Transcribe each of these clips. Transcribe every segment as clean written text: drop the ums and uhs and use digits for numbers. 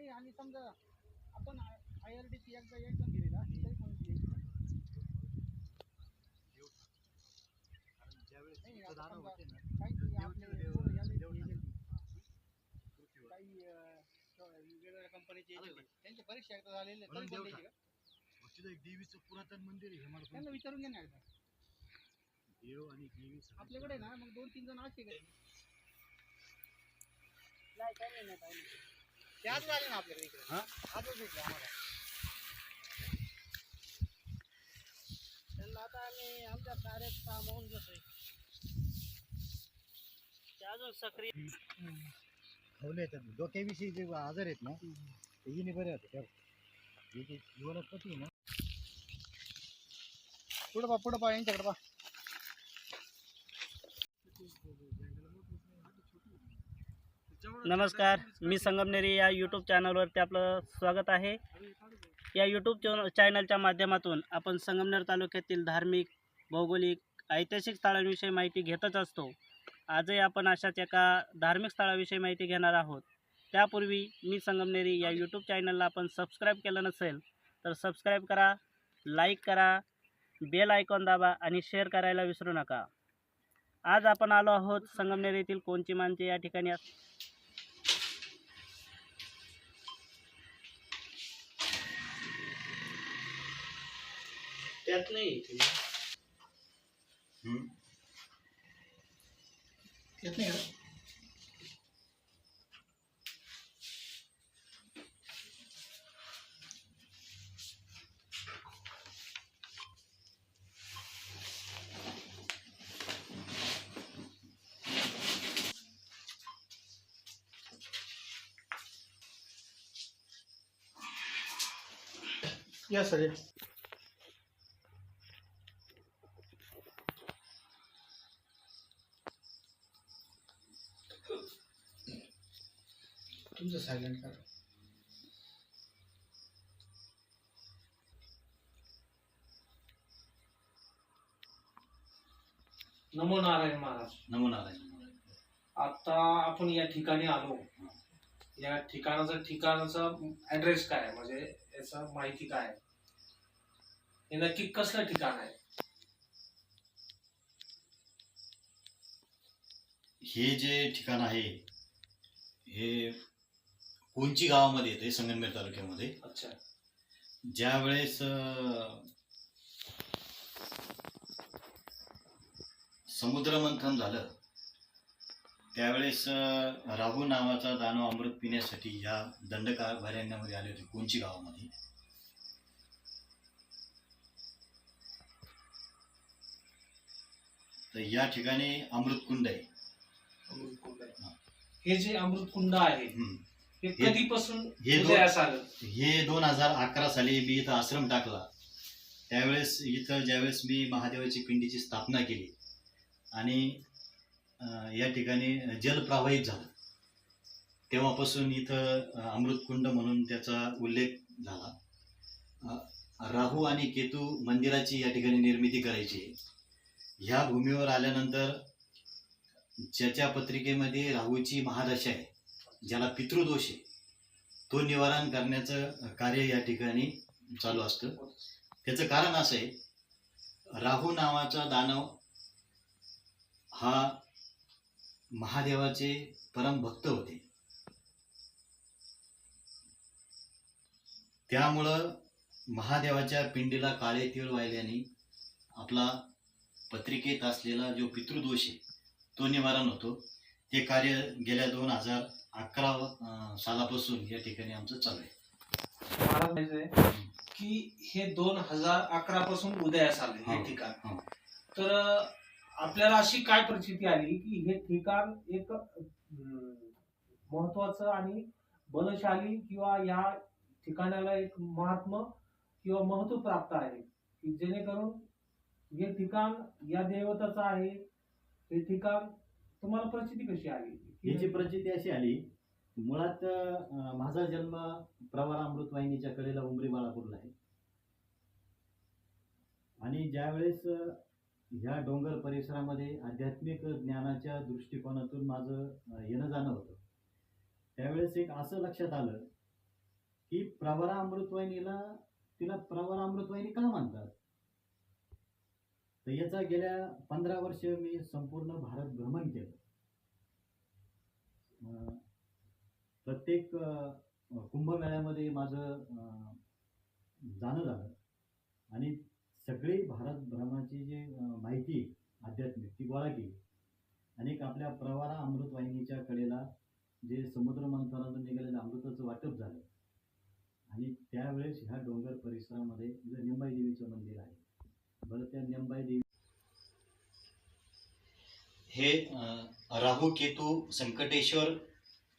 नाही आणि समजा आपण IRDC एकदा एकदम गेली ना तरी पण काही वेगवेगळ्या कंपनीचे त्यांची परीक्षा एकदा झालेली तरी पण द्यायची का? तिथं एक देवीचं पुरातन मंदिर आहे, त्यांना विचारून घे ना एकदा. देव आणि देवी आपल्याकडे ना मग 2-3 जण असे काय नाही ते आज आले ना आपल्याकडे इकडे. आजच भेटले आम्हाला. त्यांना आता आम्ही आमच्या कार्यात सामावून घेतोय ते अजून सक्रिय ठेवले आहेत. डोक्याविषयी जे आजार आहेत ना ते हिने बरे होते त्या वनस्पती ना. पुढं पा यांच्याकडे पा. नमस्कार, मी संगमनेरी या यूट्यूब चॅनलवरती आपलं स्वागत आहे. या यूट्यूब चॅनलच्या माध्यमातून आपण संगमनेर तालुक्यातील धार्मिक, भौगोलिक, ऐतिहासिक स्थळांविषयी माहिती घेतच असतो. आजही आपण अशाच एका धार्मिक स्थळाविषयी माहिती घेणार आहोत. त्यापूर्वी मी संगमनेरी या यूट्यूब चॅनलला आपण सबस्क्राईब केलं नसेल तर सबस्क्राईब करा, लाईक करा, बेल आयकॉन दाबा आणि शेअर करायला विसरू नका. आज आपण आलो आहोत संगमनेर येथील कोंचीमांचे या ठिकाणी. त्यात नाही त्यात नाही या सर. तुमचं सायलेंट करा. नमो नारायण महाराज. नमो नारायण. आता आपण या ठिकाणी आलो. या ठिकाणाचा ऍड्रेस काय आहे, म्हणजे याचा माहिती काय आहे, हे नक्की कसलं ठिकाण आहे? हे जे ठिकाण आहे हे कोंची गावामध्ये येते, संगमनेर तालुक्यामध्ये. अच्छा. ज्या वेळेस समुद्रमंथन झालं त्यावेळेस राहू नावाचा दानव अमृत पिण्यासाठी या दंडकारभारण्यामध्ये आले होते कोंची गावामध्ये. तर या ठिकाणी अमृतकुंड आहे. अमृतकुंड आहे. हे जे अमृतकुंड आहे हे कधीपासून हे उदयास आलं? हे 2011 साली मी इथं आश्रम टाकला. त्यावेळेस इथं ज्यावेळेस मी महादेवाची पिंडीची स्थापना केली आणि या ठिकाणी जल प्रवाहित झालं तेव्हापासून इथं अमृतकुंड म्हणून त्याचा उल्लेख झाला. राहू आणि केतू मंदिराची या ठिकाणी निर्मिती करायची. ह्या भूमीवर आल्यानंतर ज्याच्या पत्रिकेमध्ये राहूची महादशा आहे, ज्याला पितृदोष आहे, तो निवारण करण्याचं कार्य या ठिकाणी चालू असतं. त्याचं कारण असं आहे, राहू नावाचा दानव हा महादेवाचे परम भक्त होते. त्यामुळं महादेवाच्या पिंडीला काळे तीळ वाहिल्याने आपला पत्रिकेत असलेला जो पितृदोष आहे तो निवारण होतो. ते कार्य गेल्या 2011 सालापासून या ठिकाणी आमचं चालू आहे. मला म्हणायचंय की हे 2011 पासून उदयास आले हे ठिकाण. तर आपल्याला अशी काय परिस्थिती आली की हे ठिकाण एक महत्वाचं आणि बलशाली किंवा या ठिकाणाला एक महात्म किंवा महत्व प्राप्त आहे की जेणेकरून हे ठिकाण या देवताचं आहे. हे ठिकाण तुम्हाला परिस्थिती कशी आली? याची प्रचिती अशी आली, मुळात माझा जन्म प्रवारा अमृत वाहिनीच्या कडेला उमरी बाळापूरला आहे आणि ज्यावेळेस ह्या डोंगर परिसरामध्ये आध्यात्मिक ज्ञानाच्या दृष्टिकोनातून माझं येणं जाणं होतं त्यावेळेस एक असं लक्षात आलं की प्रवरा अमृतवाहिनीला तिला प्रवरा अमृतवाहिनी का म्हणतात. तर याचा गेल्या 15 वर्ष मी संपूर्ण भारत भ्रमण केलं. प्रत्येक कुंभमेळ्यामध्ये माझं जाणं झालं आणि सगळी भारत भ्रमणाची जी माहिती आध्यात्मिक ती गोळा केली. अनेक आपल्या प्रवारा अमृतवाहिनीच्या कडेला जे समुद्र मंथनातून निघालेलं अमृताचं वाटप झालं आणि त्यावेळेस ह्या डोंगर परिसरामध्ये जे निंबाई देवीचं मंदिर आहे. बरं, त्या निंबाई देवी हे राहू केतू संकटेश्वर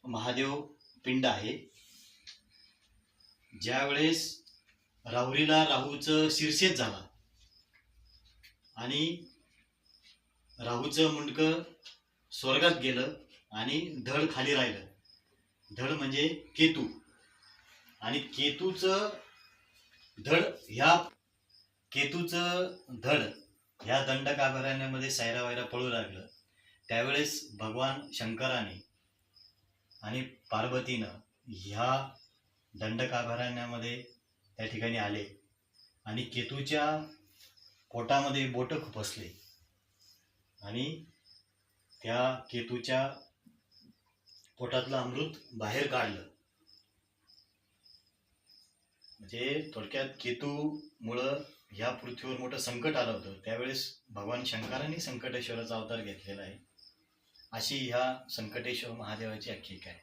महादेव पिंड आहे. ज्यावेळेस राहुरीला राहूचं शिरछेद झाला आणि राहूचं मुंडकं स्वर्गात गेलं आणि धड खाली राहिलं. धड म्हणजे केतू आणि केतूचं धड ह्या दंडकाभरण्यामध्ये सायरावायरा पळू लागलं. त्यावेळेस भगवान शंकराने आणि पार्वतीनं ह्या दंडकाभरण्यामध्ये त्या ठिकाणी आले आणि केतूच्या पोटामध्ये बोटं खुपसले आणि त्या केतूच्या पोटातलं अमृत बाहेर काढलं. म्हणजे थोडक्यात केतूमुळं ह्या पृथ्वीवर मोठं संकट आलं होतं. त्यावेळेस भगवान शंकरांनी संकटेश्वराचा अवतार घेतलेला आहे. अशी ह्या संकटेश्वर महादेवाची आख्यायिका आहे.